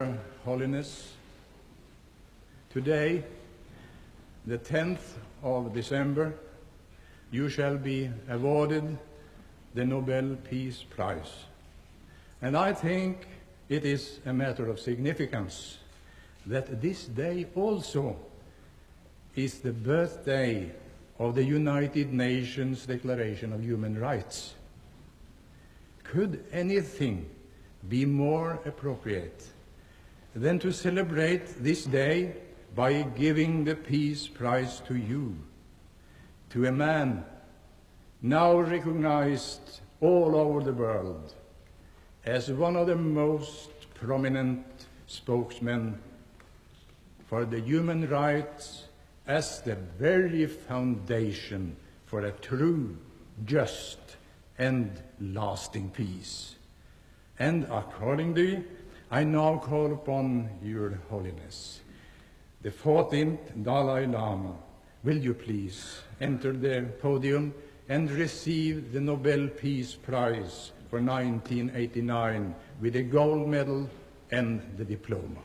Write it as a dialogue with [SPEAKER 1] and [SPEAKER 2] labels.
[SPEAKER 1] Your Holiness, today, the 10th of December, you shall be awarded the Nobel Peace Prize. And I think it is a matter of significance that this day also is the birthday of the United Nations Declaration of Human Rights. Could anything be more appropriate than to celebrate this day by giving the Peace Prize to you, to a man now recognized all over the world as one of the most prominent spokesmen for the human rights as the very foundation for a true, just, and lasting peace. And accordingly, I now call upon Your Holiness, the 14th Dalai Lama. Will you please enter the podium and receive the Nobel Peace Prize for 1989 with a gold medal and the diploma?